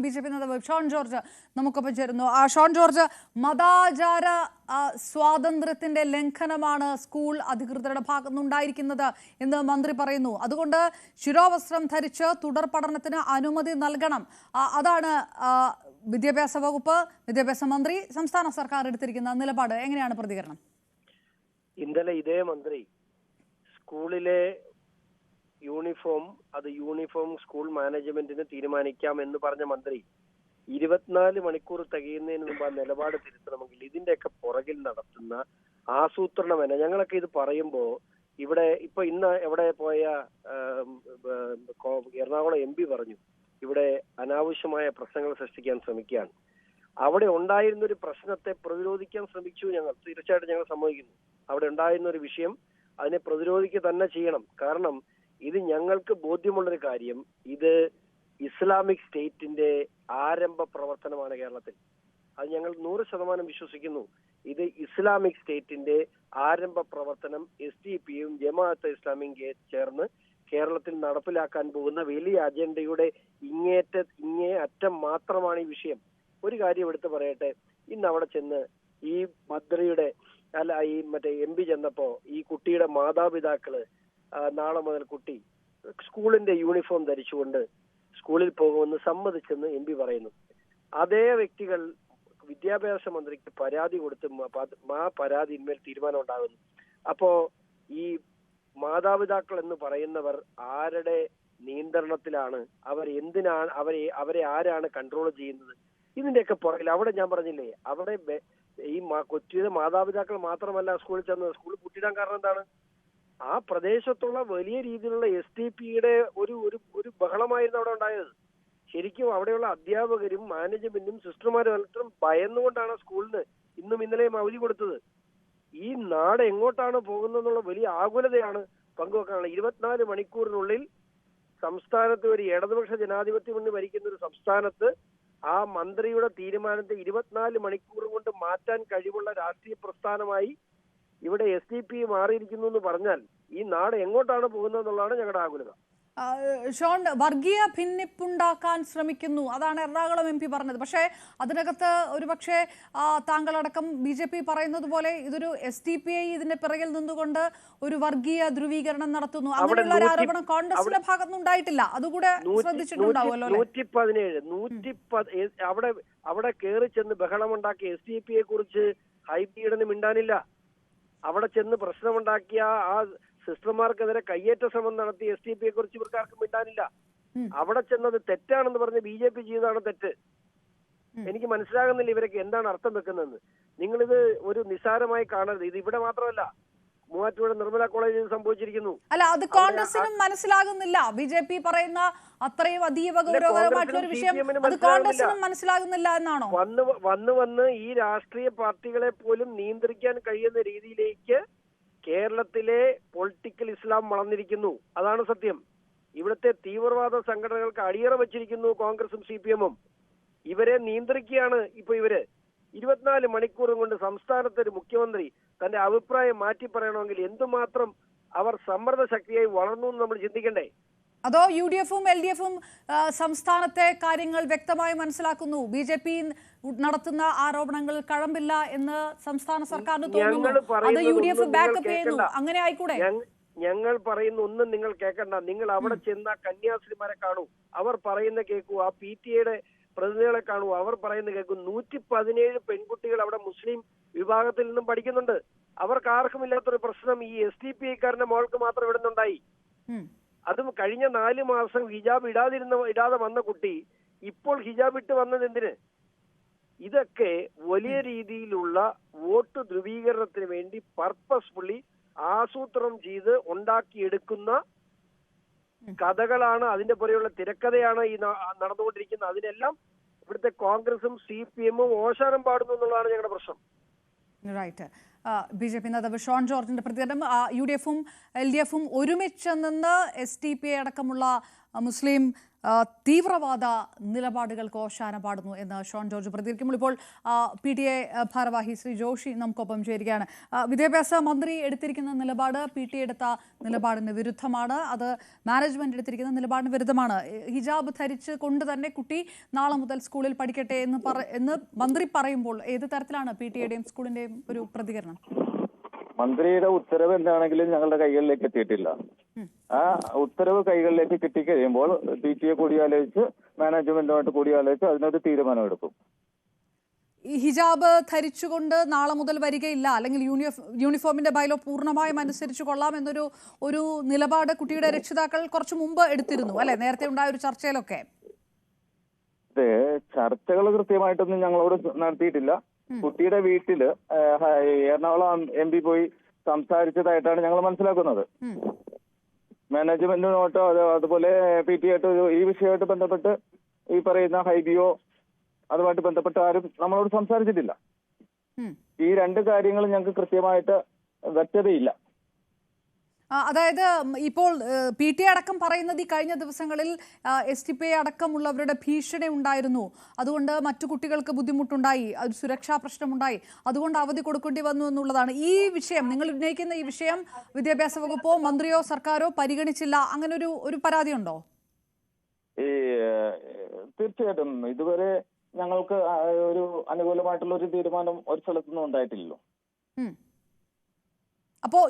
BJP നേതാവ് ഷോൺ ജോർജ് നമുക്കൊപ്പം ചേരുന്നു. ഷോൺ ജോർജ്, മതാചാര സ്വാതന്ത്ര്യത്തിന്റെ ലംഘനമാണ് സ്കൂൾ അധികൃതരുടെ ഭാഗത്തുനിന്നുണ്ടായിരിക്കുന്നത് എന്ന് മന്ത്രി പറയുന്നു. അതുകൊണ്ട് ശിരോവസ്ത്രം ധരിച്ച് തുടർ പഠനത്തിന് അനുമതി നൽകണം. അതാണ് വിദ്യാഭ്യാസ വകുപ്പ്, വിദ്യാഭ്യാസ മന്ത്രി, സംസ്ഥാന സർക്കാർ എടുത്തിരിക്കുന്ന നിലപാട്. എങ്ങനെയാണ് പ്രതികരണം? ഇന്നലെ ഇതേ മന്ത്രി സ്കൂളിലെ യൂണിഫോം സ്കൂൾ മാനേജ്മെന്റിന് തീരുമാനിക്കാം എന്ന് പറഞ്ഞ മന്ത്രി 24 മണിക്കൂർ തികയുന്നതിന് മുമ്പ് ആ നിലപാട് തിരുത്തണമെങ്കിൽ ഇതിന്റെയൊക്കെ പുറകിൽ നടത്തുന്ന ആസൂത്രണം തന്നെ. ഞങ്ങളൊക്കെ ഇത് പറയുമ്പോൾ ഇന്ന് എവിടെ പോയ എറണാകുളം MP പറഞ്ഞു ഇവിടെ അനാവശ്യമായ പ്രശ്നങ്ങൾ സൃഷ്ടിക്കാൻ ശ്രമിക്കുകയാണ്. അവിടെ ഉണ്ടായിരുന്ന ഒരു പ്രശ്നത്തെ പ്രതിരോധിക്കാൻ ശ്രമിച്ചു. തീർച്ചയായിട്ടും ഞങ്ങൾ സമ്മതിക്കുന്നു. അവിടെ ഉണ്ടായിരുന്ന ഒരു വിഷയം അതിനെ പ്രതിരോധിക്കുക തന്നെ ചെയ്യണം. കാരണം ഇത് ഞങ്ങൾക്ക് ബോധ്യമുള്ളൊരു കാര്യം, ഇത് ഇസ്ലാമിക് സ്റ്റേറ്റിന്റെ ആരംഭ പ്രവർത്തനമാണ് കേരളത്തിൽ. അത് ഞങ്ങൾ 100% വിശ്വസിക്കുന്നു. ഇത് ഇസ്ലാമിക് സ്റ്റേറ്റിന്റെ ആരംഭ പ്രവർത്തനം SDP-യും ജമാഅത്തെ ഇസ്ലാമിയും ചേർന്ന് കേരളത്തിൽ നടപ്പിലാക്കാൻ പോകുന്ന വലിയ അജണ്ടയുടെ ഇങ്ങേ അറ്റം മാത്രമാണ് ഈ വിഷയം. ഒരു കാര്യം എടുത്തു പറയട്ടെ, ഇന്ന് അവിടെ ചെന്ന് ഈ മന്ത്രിയുടെ MP ചെന്നപ്പോ ഈ കുട്ടിയുടെ മാതാപിതാക്കള് നാളെ മുതൽ കുട്ടി സ്കൂളിന്റെ യൂണിഫോം ധരിച്ചുകൊണ്ട് സ്കൂളിൽ പോകുമെന്ന് സമ്മതിച്ചെന്ന് MP പറയുന്നു. അതേ വ്യക്തികൾ വിദ്യാഭ്യാസ മന്ത്രിക്ക് പരാതി കൊടുത്ത് ആ പരാതിന്മേൽ തീരുമാനം ഉണ്ടാകുന്നു. അപ്പോ ഈ മാതാപിതാക്കൾ എന്ന് പറയുന്നവർ ആരുടെ നിയന്ത്രണത്തിലാണ്? അവരെ ആരാണ് കൺട്രോൾ ചെയ്യുന്നത്? ഇതിന്റെയൊക്കെ പുറകിൽ അവിടെ ഞാൻ പറഞ്ഞില്ലേ, അവിടെ ഈ കൊച്ചിയുടെ മാതാപിതാക്കൾ മാത്രമല്ല സ്കൂളിൽ ചെന്നത്. സ്കൂൾ പൂട്ടിയിടാൻ കാരണം എന്താണ്? ആ പ്രദേശത്തുള്ള വലിയ രീതിയിലുള്ള SDP-യുടെ ഒരു ബഹളമായിരുന്നു അവിടെ ഉണ്ടായത്. ശരിക്കും അവിടെയുള്ള അധ്യാപകരും മാനേജ്മെന്റും സിസ്റ്റർമാരും എല്ലാം ഭയന്നുകൊണ്ടാണ് സ്കൂളിന് ഇന്നും ഇന്നലെയും അവധി കൊടുത്തത്. ഈ നാട് എങ്ങോട്ടാണ് പോകുന്നതെന്നുള്ള വലിയ ആകുലതയാണ് പങ്കുവെക്കാനുള്ളത്. 24 മണിക്കൂറിനുള്ളിൽ സംസ്ഥാനത്ത് ഒരു ഇടതുപക്ഷ ജനാധിപത്യ മുന്നണി ഭരിക്കുന്ന ഒരു സംസ്ഥാനത്ത് ആ മന്ത്രിയുടെ തീരുമാനത്തെ 24 മണിക്കൂർ കൊണ്ട് മാറ്റാൻ കഴിവുള്ള രാഷ്ട്രീയ പ്രസ്ഥാനമായി ഇവിടെ SDP മാറിയിരിക്കുന്നു എന്ന് പറഞ്ഞാൽ ഈ നാട് എങ്ങോട്ടാണ് പോകുന്നതെന്നുള്ളതാണ് ഞങ്ങളുടെ ആകുലത. ഷോൺ, വർഗീയ ഭിന്നിപ്പുണ്ടാക്കാൻ ശ്രമിക്കുന്നു, അതാണ് എറണാകുളം MP പറഞ്ഞത്. പക്ഷേ അതിനകത്ത് ഒരുപക്ഷെ താങ്കളടക്കം BJP പറയുന്നത് പോലെ ഇതൊരു SDP-ഐ ഇതിന്റെ പിറകിൽ നിന്നുകൊണ്ട് ഒരു വർഗീയ ധ്രുവീകരണം നടത്തുന്നു, അങ്ങനെയുള്ള ഒരു ആരോപണം കോൺഗ്രസിന്റെ ഭാഗത്തുനിന്ന് ഉണ്ടായിട്ടില്ല. അതുകൂടെ ശ്രദ്ധിച്ചിട്ടുണ്ടാവുമല്ലോ. 117 അവിടെ കയറി ചെന്ന് ബഹളമുണ്ടാക്കിയ SDP-യെ കുറിച്ച് ഹൈബീഡന് മിണ്ടാനില്ല. അവിടെ ചെന്ന് പ്രശ്നമുണ്ടാക്കിയ ആ സിസ്റ്റർമാർക്കെതിരെ കയ്യേറ്റ ശ്രമം നടത്തി SDP-യെ കുറിച്ച് ഇവർക്കാർക്കും മിണ്ടാനില്ല. അവിടെ ചെന്നത് തെറ്റാണെന്ന് പറഞ്ഞ് BJP ചെയ്തതാണ് തെറ്റ്. എനിക്ക് മനസ്സിലാകുന്നില്ല ഇവരൊക്കെ എന്താണ് അർത്ഥം വെക്കുന്നതെന്ന്. നിങ്ങളിത് ഒരു നിസ്സാരമായി കാണരുത്. ഇത് ഇവിടെ മാത്രമല്ല, മൂവാറ്റുപുഴ നിർമ്മല കോളേജിൽ സംഭവിച്ചിരിക്കുന്നു. അല്ല, അത് കോൺഗ്രസിനും മനസ്സിലാകുന്നില്ല. BJP പറയുന്ന അത്രയും അതീവ ഗൗരവകരമായിട്ടുള്ള ഒരു വിഷയം അത് കോൺഗ്രസിനും മനസ്സിലാകുന്നില്ല എന്നാണോ? വന്ന് ഈ രാഷ്ട്രീയ പാർട്ടികളെ പോലും നിയന്ത്രിക്കാൻ കഴിയുന്ന രീതിയിലേക്ക് കേരളത്തിലെ പൊളിറ്റിക്കൽ ഇസ്ലാം വളർന്നിരിക്കുന്നു. അതാണ് സത്യം. ഇവിടുത്തെ തീവ്രവാദ സംഘടനകൾക്ക് അടിയറ വെച്ചിരിക്കുന്നു കോൺഗ്രസും CPM-ഉം. ഇവരെ നിയന്ത്രിക്കുകയാണ് ഇപ്പൊ ഇവര്. 24 മണിക്കൂറും കൊണ്ട് സംസ്ഥാനത്തെ ഒരു മുഖ്യമന്ത്രി തന്റെ അഭിപ്രായം മാറ്റി പറയണമെങ്കിൽ എന്തുമാത്രം അവർ സമ്മർദ്ദ ശക്തിയായി വളർന്നു എന്ന് നമ്മൾ ചിന്തിക്കണ്ടേ? അതോ UDF-ഉം LDF-ഉം സംസ്ഥാനത്തെ കാര്യങ്ങൾ വ്യക്തമായി മനസ്സിലാക്കുന്നു, BJP നടത്തുന്ന ആരോപണങ്ങൾ കഴമ്പില്ല എന്ന് സംസ്ഥാന സർക്കാരിന് തോന്നുന്നു, അത് UDF ബാക്കപ്പ് ചെയ്യുന്നു, അങ്ങനെ ആയിക്കൂടെ? ഞങ്ങൾ പറയുന്ന ഒന്നും നിങ്ങൾ കേൾക്കണ്ട. നിങ്ങൾ അവിടെ ചെന്ന കന്യാസ്ത്രീമാരെ കാണൂ, അവർ പറയുന്ന കേൾക്കൂ. ആ PTA-യുടെ പ്രതിനിധികളെ കാണൂ, അവർ പറയുന്ന കേൾക്കൂ. 117 പെൺകുട്ടികൾ അവിടെ മുസ്ലിം വിഭാഗത്തിൽ നിന്നും പഠിക്കുന്നുണ്ട്. അവർക്ക് ആർക്കും ഇല്ലാത്തൊരു പ്രശ്നം ഈ SDP-ക്കാരന്റെ മോൾക്ക് മാത്രം ഇടുന്നുണ്ടായി. അതും കഴിഞ്ഞ 4 മാസം ഹിജാബ് ഇടാതെ വന്ന കുട്ടി ഇപ്പോൾ ഹിജാബ് ഇട്ട് വന്നത് എന്തിന്? ഇതൊക്കെ വലിയ രീതിയിലുള്ള വോട്ട് ധ്രുവീകരണത്തിന് വേണ്ടി പർപ്പസ്ഫുള്ളി ആസൂത്രണം ചെയ്ത് ഉണ്ടാക്കിയെടുക്കുന്ന കഥകളാണ്. അതിന്റെ പുറകെയുള്ള തിരക്കഥയാണ് ഈ നടന്നുകൊണ്ടിരിക്കുന്നത്. അതിനെല്ലാം ഇവിടുത്തെ കോൺഗ്രസും CPM-ഉം ഓശാനം പാടുന്നു എന്നുള്ളതാണ് ഞങ്ങളുടെ പ്രശ്നം. റൈറ്റ്. BJP നേതാവ് ഷോൺ ജോർജിന്റെ പ്രതികരണം. UDF-ഉം LDF-ഉം ഒരുമിച്ച് നിന്ന് SDP അടക്കമുള്ള മുസ്ലിം തീവ്രവാദ നിലപാടുകൾക്ക് ഓശാന പാടുന്നു എന്ന് ഷോൺ ജോർജ് പ്രതികരിക്കുമ്പോൾ ഇപ്പോൾ PTA ഭാരവാഹി ശ്രീ ജോഷി നമുക്കൊപ്പം ചേരുകയാണ്. വിദ്യാഭ്യാസ മന്ത്രി എടുത്തിരിക്കുന്ന നിലപാട് PTA എടുത്ത നിലപാടിന് വിരുദ്ധമാണ്. അത് മാനേജ്മെന്റ് എടുത്തിരിക്കുന്ന നിലപാടിന് വിരുദ്ധമാണ്. ഹിജാബ് ധരിച്ച് കൊണ്ട് തന്നെ കുട്ടി നാളെ മുതൽ സ്കൂളിൽ പഠിക്കട്ടെ എന്ന് മന്ത്രി പറയുമ്പോൾ ഏത് തരത്തിലാണ് PTAയുടെയും സ്കൂളിന്റെയും ഒരു പ്രതികരണം? മന്ത്രിയുടെ ഉത്തരവ് എന്താണെങ്കിലും ഞങ്ങളുടെ കൈകളിലേക്ക് എത്തിയിട്ടില്ല. ആ ഉത്തരവ് കൈകളിലേക്ക് കിട്ടിക്കഴിയുമ്പോൾ PTA കൂടിയാലോചിച്ച് മാനേജ്മെന്റുമായിട്ട് കൂടിയാലോചിച്ച് അതിനൊരു തീരുമാനമെടുക്കും. ഈ ഹിജാബ് ധരിച്ചുകൊണ്ട് നാളെ മുതൽ വരികയില്ല, അല്ലെങ്കിൽ യൂണിഫോമിന്റെ ബൈലോ പൂർണ്ണമായും അനുസരിച്ചു കൊള്ളാം ഒരു നിലപാട് കുട്ടിയുടെ രക്ഷിതാക്കൾ കുറച്ചു മുമ്പ് എടുത്തിരുന്നു അല്ലെ, നേരത്തെ ഉണ്ടായ ഒരു ചർച്ചയിലൊക്കെ? ചർച്ചകൾ കൃത്യമായിട്ടൊന്നും ഞങ്ങളോട് നടത്തിയിട്ടില്ല. കുട്ടിയുടെ വീട്ടില് എറണാകുളം MP പോയി സംസാരിച്ചതായിട്ടാണ് ഞങ്ങൾ മനസ്സിലാക്കുന്നത്. മാനേജ്മെന്റിനോട്ടോ അതുപോലെ PTA ആയിട്ടോ ഈ വിഷയമായിട്ട് ബന്ധപ്പെട്ട് ഈ പറയുന്ന ഹൈബിയോ അതുമായിട്ട് ബന്ധപ്പെട്ട് ആരും നമ്മളോട് സംസാരിച്ചിട്ടില്ല. ഈ രണ്ട് കാര്യങ്ങളും ഞങ്ങൾക്ക് കൃത്യമായിട്ട് വ്യക്തതയില്ല. അതായത് ഇപ്പോൾ PTA അടക്കം പറയുന്നത് ഈ കഴിഞ്ഞ ദിവസങ്ങളിൽ STPI അടക്കമുള്ളവരുടെ ഭീഷണി ഉണ്ടായിരുന്നു, അതുകൊണ്ട് മറ്റു കുട്ടികൾക്ക് ബുദ്ധിമുട്ടുണ്ടായി, ഒരു സുരക്ഷാ പ്രശ്നമുണ്ടായി, അതുകൊണ്ട് അവധി കൊടുക്കേണ്ടി വന്നു എന്നുള്ളതാണ്. ഈ വിഷയം, നിങ്ങൾ ഉന്നയിക്കുന്ന ഈ വിഷയം വിദ്യാഭ്യാസ വകുപ്പോ മന്ത്രിയോ സർക്കാരോ പരിഗണിച്ചില്ല, അങ്ങനെ ഒരു പരാതി ഉണ്ടോ? തീർച്ചയായിട്ടും ഇതുവരെ ഞങ്ങൾക്ക് ഒരു അനുകൂലമായിട്ടുള്ള ഒരു തീരുമാനം ഒരു സ്ഥലത്തുനിന്നും ഉണ്ടായിട്ടില്ലല്ലോ. അപ്പോൾ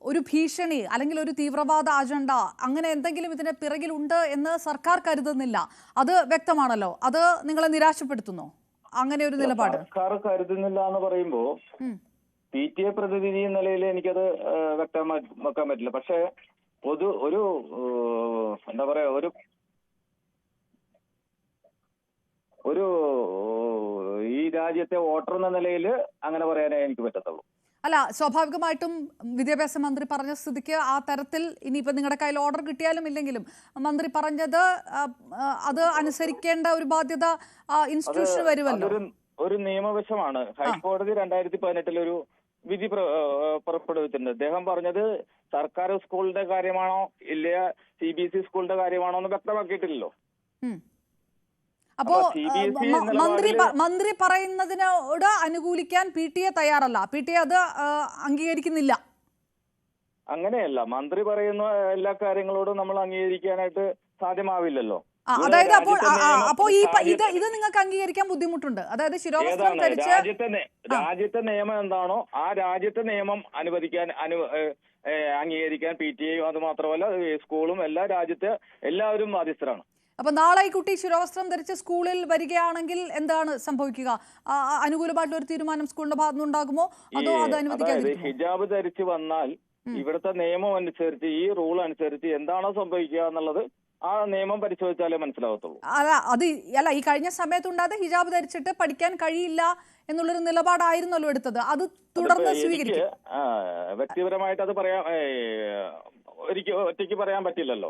ഒരു ഭീഷണി അല്ലെങ്കിൽ ഒരു തീവ്രവാദ അജണ്ട അങ്ങനെ എന്തെങ്കിലും ഇതിന് പിറകിലുണ്ട് എന്ന് സർക്കാർ കരുതുന്നില്ല, അത് വ്യക്തമാണല്ലോ. അത് നിങ്ങളെ നിരാശപ്പെടുത്തുന്നോ അങ്ങനെ ഒരു നിലപാട്? സർക്കാർ കരുതുന്നില്ല എന്ന് പറയുമ്പോ PTA പ്രതിനിധി എന്ന നിലയിൽ എനിക്കത് വെക്കാൻ പറ്റില്ല. പക്ഷെ ഒരു എന്താ പറയാ ഒരു ഈ രാജ്യത്തെ വോട്ടർ എന്ന നിലയിൽ അങ്ങനെ പറയാനേ എനിക്ക് പറ്റത്തുള്ളൂ. അല്ല, സ്വാഭാവികമായിട്ടും വിദ്യാഭ്യാസ മന്ത്രി പറഞ്ഞ സ്ഥിതിക്ക് ആ തരത്തിൽ ഇനിയിപ്പോൾ നിങ്ങളുടെ കയ്യിൽ ഓർഡർ കിട്ടിയാലും ഇല്ലെങ്കിലും മന്ത്രി പറഞ്ഞത് അത് അനുസരിക്കേണ്ട ഒരു ബാധ്യത ഇൻസ്റ്റിറ്റ്യൂഷന് വരുമല്ലോ. ഒരു നിയമവശമാണ്. ഹൈക്കോടതി 2018 ഒരു വിധി പുറപ്പെടുവിച്ചിട്ടുണ്ട്. അദ്ദേഹം പറഞ്ഞത് സർക്കാർ സ്കൂളിന്റെ കാര്യമാണോ ഇല്ല CBSE സ്കൂളിന്റെ കാര്യമാണോ എന്ന് വ്യക്തമാക്കിയിട്ടില്ലല്ലോ. അപ്പോ മന്ത്രി പറയുന്നതിനോട് അനുകൂലിക്കാൻ PTA തയ്യാറല്ല, PTA അത് അംഗീകരിക്കുന്നില്ല. അങ്ങനെയല്ല, മന്ത്രി പറയുന്ന എല്ലാ കാര്യങ്ങളോടും നമ്മൾ അംഗീകരിക്കാനായിട്ട് സാധ്യമാവില്ലല്ലോ. അതായത് അപ്പോ ഇത് നിങ്ങൾക്ക് അംഗീകരിക്കാൻ ബുദ്ധിമുട്ടുണ്ട്. അതായത് ശിരോവസ്ത്രം ധരിച്ച് രാജ്യത്തെ നിയമം എന്താണോ ആ രാജ്യത്തെ നിയമം അംഗീകരിക്കാൻ PTA അത് മാത്രമല്ല സ്കൂളും രാജ്യത്തെ എല്ലാവരും ബാധ്യസ്ഥരാണ്. അപ്പൊ നാളെ ഈ കുട്ടി ശിരോവസ്ത്രം ധരിച്ച് സ്കൂളിൽ വരികയാണെങ്കിൽ എന്താണ് സംഭവിക്കുക? അനുകൂലമായിട്ടുള്ള ഒരു തീരുമാനം സ്കൂളിന്റെ ഭാഗത്തുനിന്ന് ഉണ്ടാകുമോ, അതോ അത് അനുവദിക്കാതിരിക്കുമോ? ഹിജാബ് ധരിച്ച് വന്നാൽ ഇവിടുത്തെ നിയമം അനുസരിച്ച് ഈ റൂൾ അനുസരിച്ച് എന്താണോ സംഭവിക്കുക എന്നുള്ളത് ആ നിയമം പരിശോധിച്ചാലേ മനസ്സിലാവത്തുള്ളൂ. അല്ല ഈ കഴിഞ്ഞ സമയത്തുണ്ടാതെ ഹിജാബ് ധരിച്ചിട്ട് പഠിക്കാൻ കഴിയില്ല എന്നുള്ളൊരു നിലപാടായിരുന്നല്ലോ എടുത്തത്, അത് തുടർന്ന് സ്വീകരിക്കും. വ്യക്തിപരമായിട്ട് അത് ഒറ്റയ്ക്ക് പറയാൻ പറ്റില്ലല്ലോ.